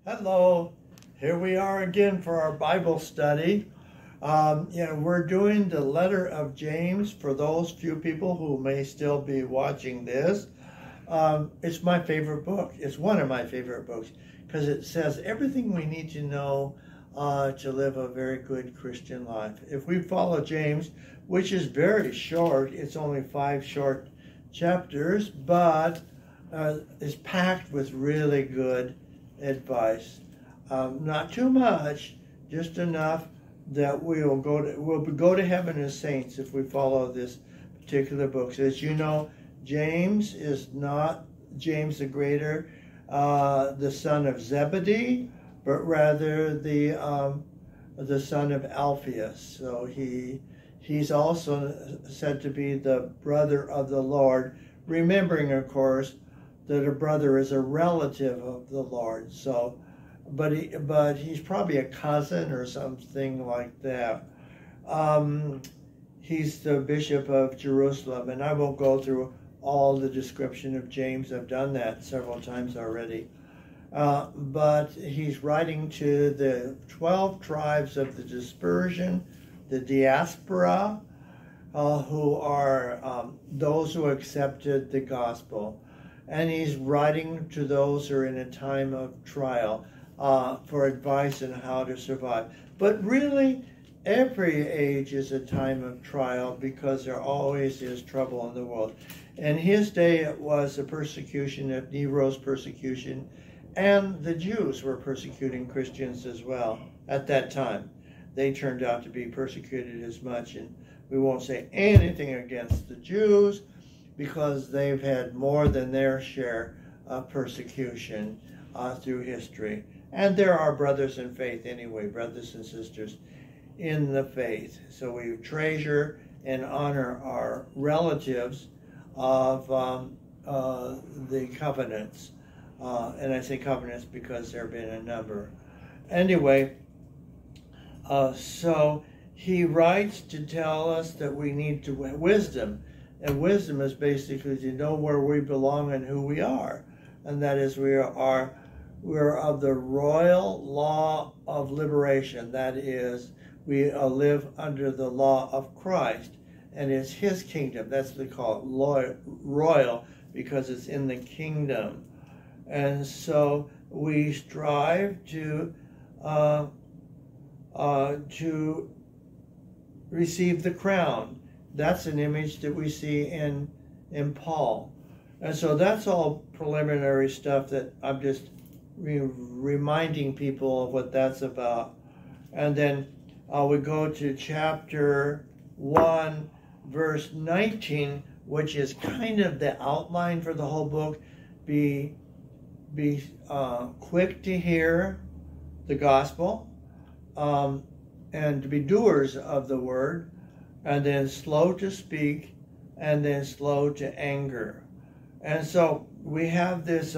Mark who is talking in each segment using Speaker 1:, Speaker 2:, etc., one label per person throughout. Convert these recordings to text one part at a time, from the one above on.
Speaker 1: Hello, here we are again for our Bible study. We're doing the letter of James for those few people who may still be watching this. It's my favorite book. It's one of my favorite books because it says everything we need to know to live a very good Christian life. If we follow James, which is very short, it's only 5 short chapters, but is packed with really good advice. Not too much, just enough that we'll go to heaven as saints if we follow this particular book. As you know, James is not James the Greater, the son of Zebedee, but rather the son of Alphaeus. So he's also said to be the brother of the Lord, remembering, of course, that a brother is a relative of the Lord. So, but he's probably a cousin or something like that. He's the bishop of Jerusalem, and I won't go through all the description of James. I've done that several times already. But he's writing to the 12 tribes of the dispersion, the diaspora, who are those who accepted the gospel. And he's writing to those who are in a time of trial for advice on how to survive. But really, every age is a time of trial because there always is trouble in the world. In his day, it was the persecution of Nero's persecution, and the Jews were persecuting Christians as well at that time. They turned out to be persecuted as much, and we won't say anything against the Jews, because they've had more than their share of persecution through history. And there are brothers in faith anyway, brothers and sisters in the faith. So we treasure and honor our relatives of the covenants. And I say covenants because there have been a number. Anyway, so he writes to tell us that we need to wisdom. And wisdom is basically to know where we belong and who we are. And that is we're of the royal law of liberation. That is, we live under the law of Christ. And it's his kingdom. That's what they call it royal, because it's in the kingdom. And so we strive to receive the crown. That's an image that we see in Paul. And so that's all preliminary stuff that I'm just reminding people of what that's about. And then we go to chapter 1, verse 19, which is kind of the outline for the whole book. Be quick to hear the gospel, and to be doers of the word, and then slow to speak, and then slow to anger. And so we have this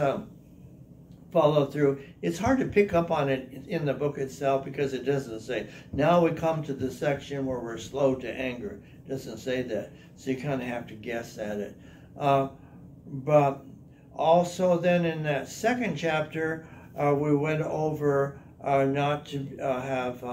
Speaker 1: follow through. It's hard to pick up on it in the book itself because it doesn't say. Now we come to the section where we're slow to anger. It doesn't say that. So you kind of have to guess at it. But also then in that second chapter, we went over not to have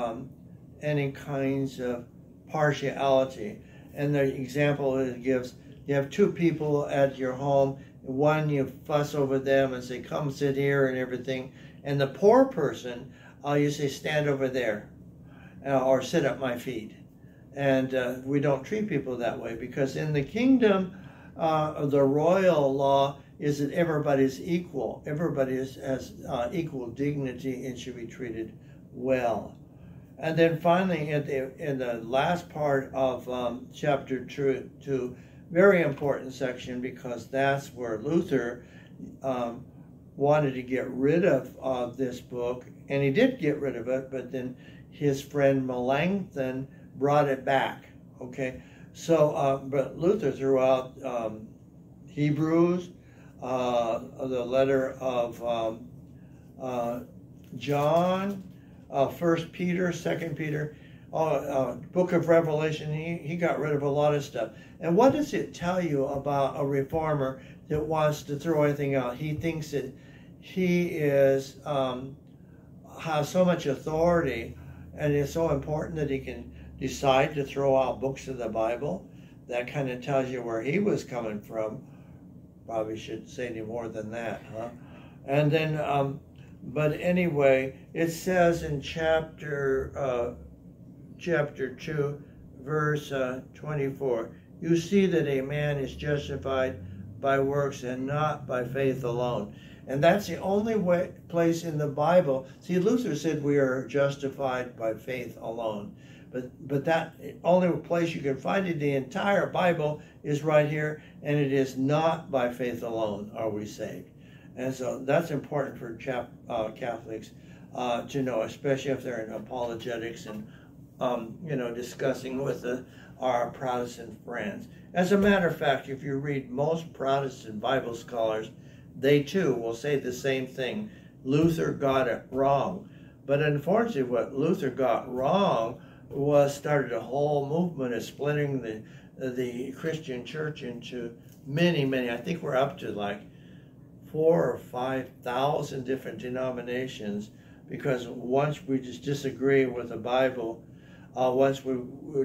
Speaker 1: any kinds of partiality. And the example it gives, you have 2 people at your home. One, you fuss over them and say, come sit here and everything. And the poor person, you say, stand over there or sit at my feet. And we don't treat people that way, because in the kingdom, the royal law is that everybody's equal. Everybody has equal dignity and should be treated well. And then finally, in the last part of chapter 2, very important section, because that's where Luther wanted to get rid of this book, and he did get rid of it, but then his friend Melanchthon brought it back. Okay, so but Luther threw out Hebrews, the letter of John, 1 Peter, 2 Peter, book of Revelation. He got rid of a lot of stuff. And what does it tell you about a reformer that wants to throw anything out? He thinks that he is has so much authority, and it's so important that he can decide to throw out books of the Bible. That kind of tells you where he was coming from. Probably shouldn't say any more than that, huh? And then, but anyway, it says in chapter 2, verse 24, you see that a man is justified by works and not by faith alone. And that's the only place in the Bible. See, Luther said we are justified by faith alone. But that only place you can find in the entire Bible is right here, and it is not by faith alone are we saved. And so that's important for Catholics to know, especially if they're in apologetics and discussing with our Protestant friends. As a matter of fact, if you read most Protestant Bible scholars, they too will say the same thing. Luther got it wrong. But unfortunately, what Luther got wrong started a whole movement of splitting the Christian church into many, I think we're up to like 4,000 or 5,000 different denominations, because once we just disagree with the Bible, once we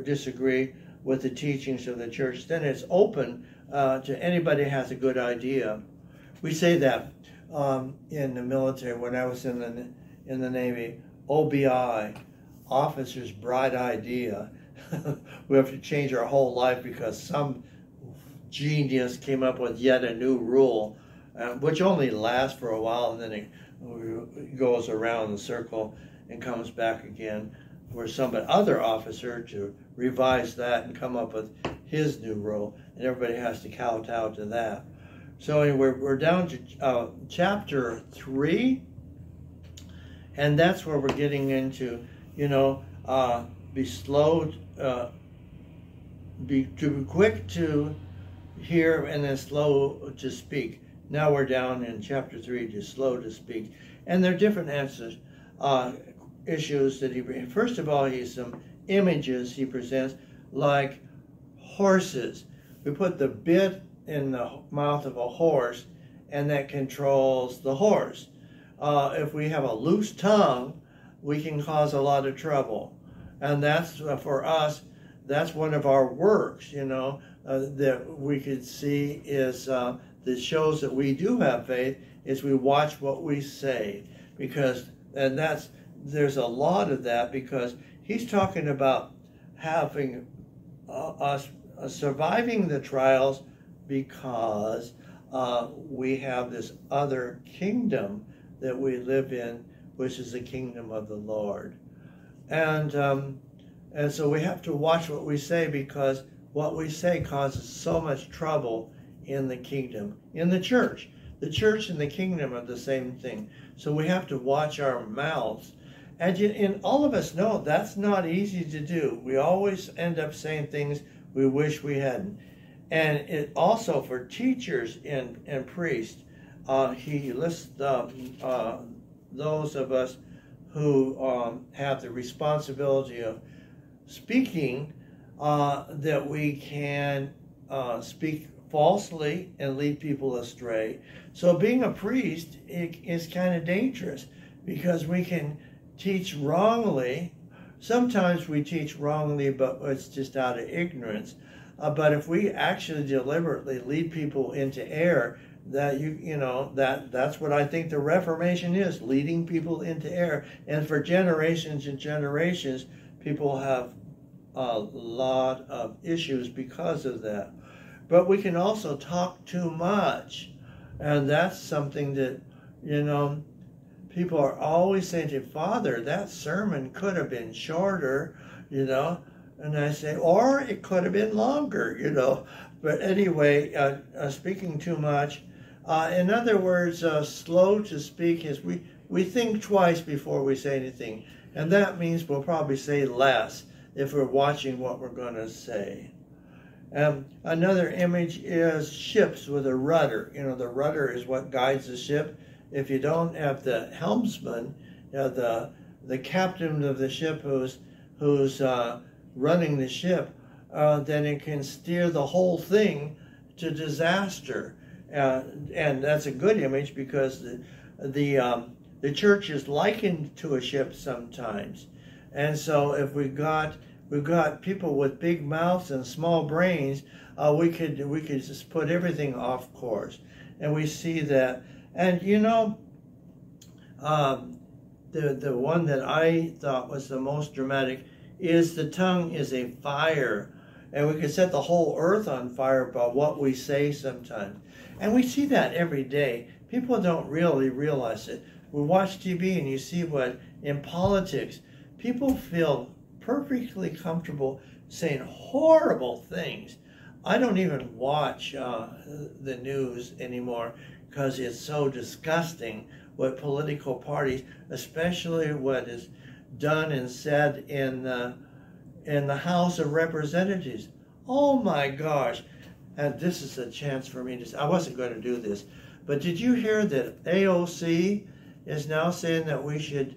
Speaker 1: disagree with the teachings of the church, then it's open to anybody who has a good idea. We say that in the military. When I was in the Navy, OBI, officer's bright idea. We have to change our whole life because some genius came up with yet a new rule, which only lasts for a while, and then it goes around the circle and comes back again for some other officer to revise that and come up with his new rule, and everybody has to kowtow to that. So anyway, we're down to chapter 3, and that's where we're getting into, be slow, be quick to hear and then slow to speak. Now we're down in chapter 3, just slow to speak. And there are different issues that he brings. First of all, some images he presents, like horses. We put the bit in the mouth of a horse, and that controls the horse. If we have a loose tongue, we can cause a lot of trouble. And that's, for us, that's one of our works, that we could see is that shows that we do have faith, is we watch what we say. There's a lot of that, because he's talking about having us surviving the trials because we have this other kingdom that we live in, which is the kingdom of the Lord. And so we have to watch what we say, because what we say causes so much trouble in the kingdom, in the church. The church and the kingdom are the same thing. So we have to watch our mouths. And all of us know that's not easy to do. We always end up saying things we wish we hadn't. And it also, for teachers and priests, he lists those of us who have the responsibility of speaking, that we can speak falsely and lead people astray. So being a priest is kind of dangerous, because we can teach wrongly. Sometimes we teach wrongly, but it's just out of ignorance. But if we actually deliberately lead people into error, that's what I think the Reformation is, leading people into error. And for generations and generations, people have a lot of issues because of that. But we can also talk too much. And that's something that, people are always saying to Father, that sermon could have been shorter, And I say, or it could have been longer, But anyway, speaking too much. In other words, slow to speak is we think twice before we say anything. And that means we'll probably say less if we're watching what we're going to say. Another image is ships with a rudder. The rudder is what guides the ship. If you don't have the helmsman, the captain of the ship who's running the ship, then it can steer the whole thing to disaster. And that's a good image, because the The church is likened to a ship sometimes. And so if we've got people with big mouths and small brains, we could just put everything off course. And we see that. And you know, the one that I thought was the most dramatic is the tongue is a fire. And we can set the whole earth on fire by what we say sometimes. And we see that every day. People don't really realize it. We watch TV and you see what, in politics, people feel perfectly comfortable saying horrible things. I don't even watch the news anymore because it's so disgusting what political parties, especially what is done and said in the House of Representatives. Oh my gosh. And this is a chance for me to, I wasn't going to do this, but did you hear that AOC is now saying that we should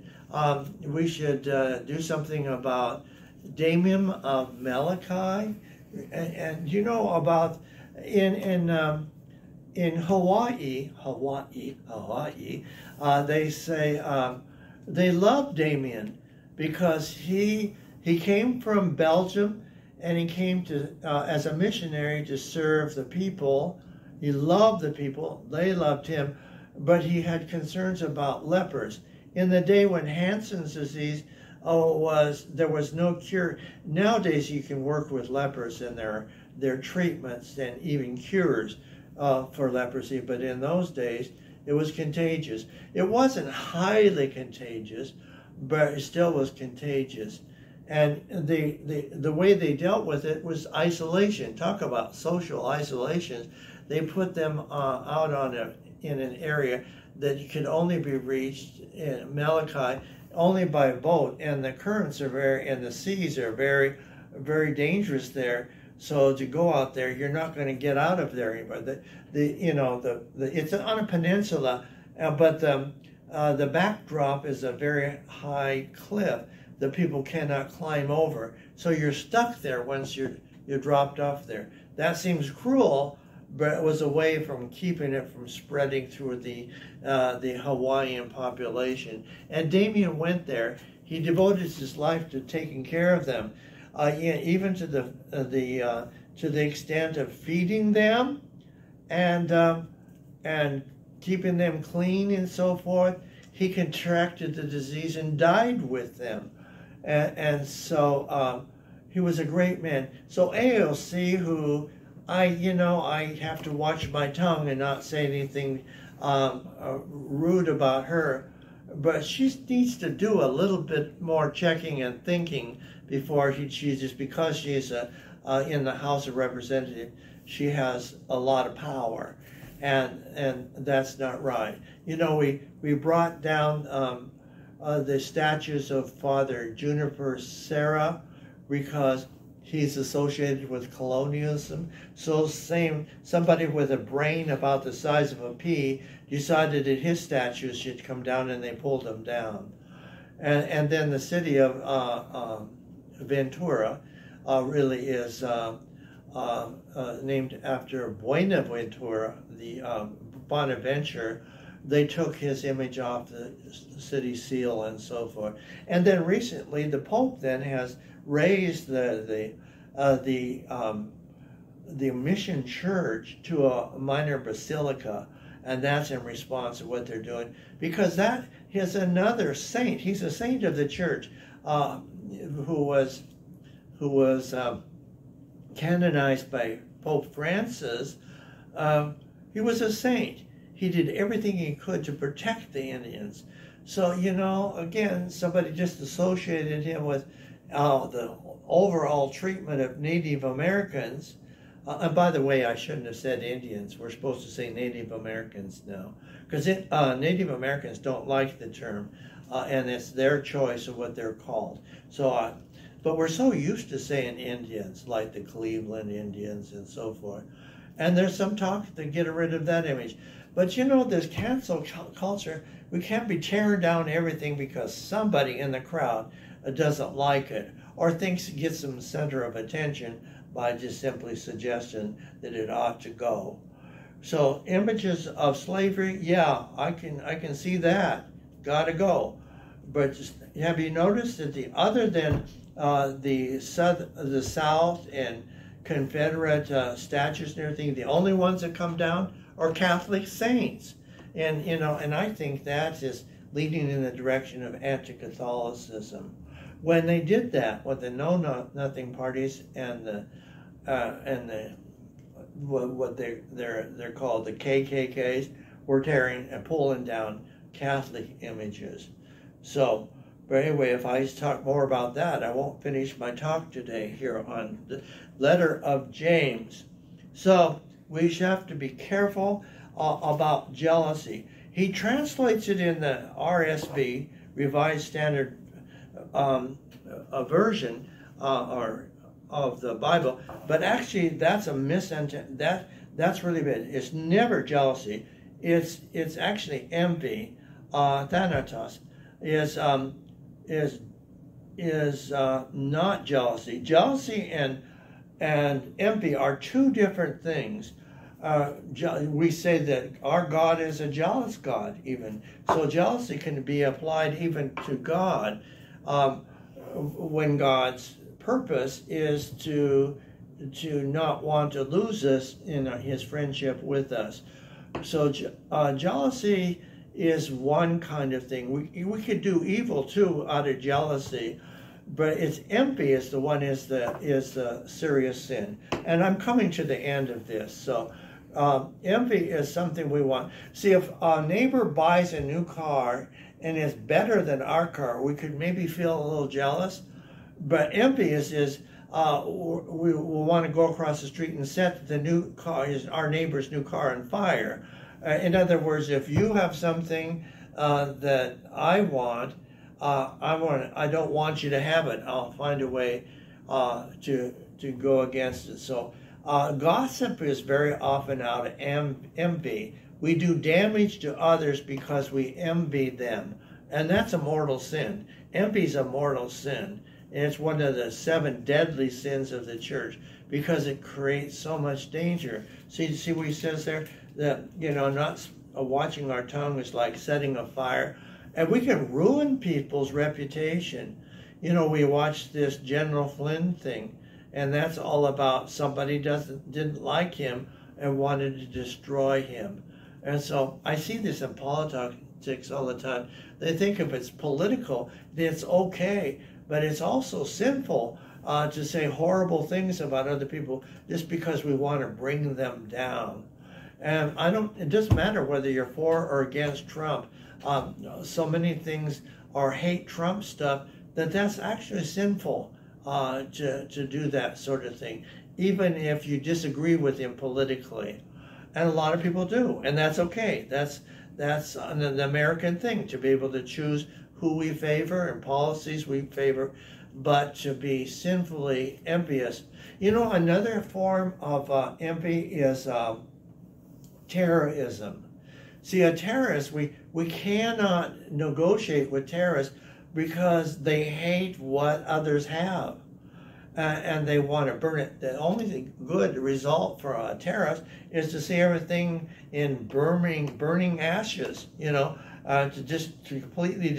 Speaker 1: do something about Damien Malachi? And you know about in Hawaii, they say they love Damien because he came from Belgium and he came to as a missionary to serve the people. He loved the people; they loved him, but he had concerns about lepers. In the day when Hansen's disease there was no cure. Nowadays you can work with lepers and their treatments and even cures for leprosy, but in those days it was contagious. It wasn't highly contagious, but it still was contagious. And the way they dealt with it was isolation. Talk about social isolation. They put them out in an area that could only be reached in Malachi only by boat, and the currents are and the seas are very, very dangerous there. So to go out there, you're not going to get out of there anymore. It's on a peninsula, but the backdrop is a very high cliff that people cannot climb over. So you're stuck there once you're dropped off there. That seems cruel, but it was a way from keeping it from spreading through the Hawaiian population. And Damien went there. He devoted his life to taking care of them, even to the extent of feeding them and keeping them clean and so forth. He contracted the disease and died with them, and so he was a great man. So AOC, who I have to watch my tongue and not say anything rude about her, but she needs to do a little bit more checking and thinking before she just because she's in the House of Representatives, she has a lot of power, and that's not right. You know, we brought down the statues of Father Juniper Serra because he's associated with colonialism. So somebody with a brain about the size of a pea decided that his statues should come down, and they pulled them down. And then the city of Ventura really is named after Buenaventura, the Bonaventure. They took his image off the city seal and so forth. And then recently, the Pope then has raised the mission church to a minor basilica, and that's in response to what they're doing, because that is another saint. He's a saint of the church, who was canonized by Pope Francis. He was a saint. He did everything he could to protect the Indians. So, again, somebody just associated him with the overall treatment of Native Americans. And by the way, I shouldn't have said Indians. We're supposed to say Native Americans now, because Native Americans don't like the term, and it's their choice of what they're called. So, but we're so used to saying Indians, like the Cleveland Indians and so forth. And there's some talk to get rid of that image. But this cancel culture, we can't be tearing down everything because somebody in the crowd doesn't like it or thinks it gets them center of attention by just simply suggesting that it ought to go. So images of slavery, yeah, I can see that. got to go. But have you noticed that other than the South and Confederate statues and everything, the only ones that come down are Catholic saints? And and I think that is leading in the direction of anti-Catholicism. When they did that, with the Know-Nothing parties and the what they're called, the KKKs, were tearing and pulling down Catholic images. So, but anyway, if I talk more about that, I won't finish my talk today here on the letter of James. So we have to be careful about jealousy. He translates it in the RSV, Revised Standard Version, or of the Bible, but actually that's a misunderstanding. That's really bad. It's never jealousy. It's actually envy. Thanatos is not jealousy. Jealousy and envy are two different things. We say that our God is a jealous God, even. So jealousy can be applied even to God, when God's purpose is to not want to lose us in his friendship with us. So jealousy is one kind of thing. We could do evil too out of jealousy, but it's envy is the serious sin. And I'm coming to the end of this. So envy is something we want. See, if a neighbor buys a new car and it's better than our car, we could maybe feel a little jealous. But envy is we want to go across the street and set the new car, our neighbor's new car, on fire. In other words, if you have something that I want, I don't want you to have it. I'll find a way to go against it. So gossip is very often out of envy. We do damage to others because we envy them, and that's a mortal sin. Envy is a mortal sin. And it's one of the 7 deadly sins of the church because it creates so much danger. See what he says there? That, not watching our tongue is like setting a fire. And we can ruin people's reputation. We watched this General Flynn thing, and that's all about somebody didn't like him and wanted to destroy him. And so I see this in politics all the time. They think if it's political, it's okay. But it's also sinful to say horrible things about other people just because we want to bring them down. And it doesn't matter whether you're for or against Trump. So many things are hate Trump stuff that's actually sinful to do that sort of thing, even if you disagree with him politically. And a lot of people do, and that's okay. That's an American thing, to be able to choose who we favor and policies we favor, but to be sinfully envious. Another form of envy is terrorism. See, a terrorist, we cannot negotiate with terrorists because they hate what others have. And they want to burn it. The only good result for a terrorist is to see everything in burning ashes, to completely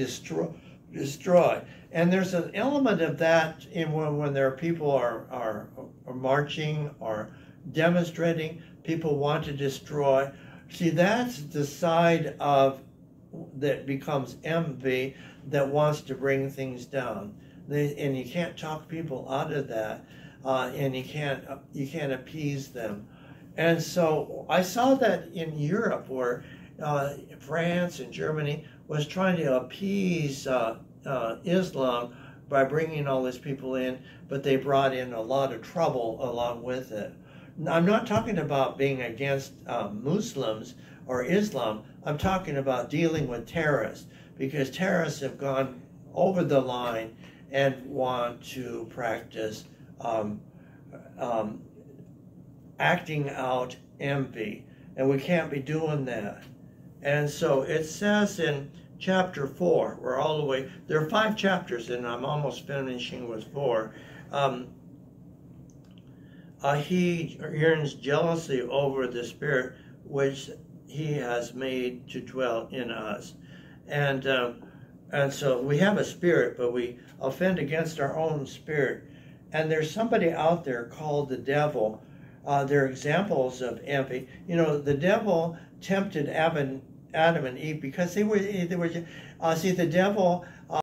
Speaker 1: destroy. And there's an element of that in when there are people are marching or demonstrating, people want to destroy. See, that's the side of that becomes envy that wants to bring things down. And you can't talk people out of that, and you can't appease them. And so I saw that in Europe, where France and Germany was trying to appease Islam by bringing all these people in, but they brought in a lot of trouble along with it. I'm not talking about being against Muslims or Islam. I'm talking about dealing with terrorists, because terrorists have gone over the line and want to practice acting out envy. And we can't be doing that. And so it says in chapter 4, we're all the way, there are 5 chapters and I'm almost finishing with 4. He yearns jealousy over the Spirit which he has made to dwell in us. And And so we have a spirit, but we offend against our own spirit. And there's somebody out there called the devil. They're examples of envy. You know, the devil tempted Adam and Eve because they were. See, the devil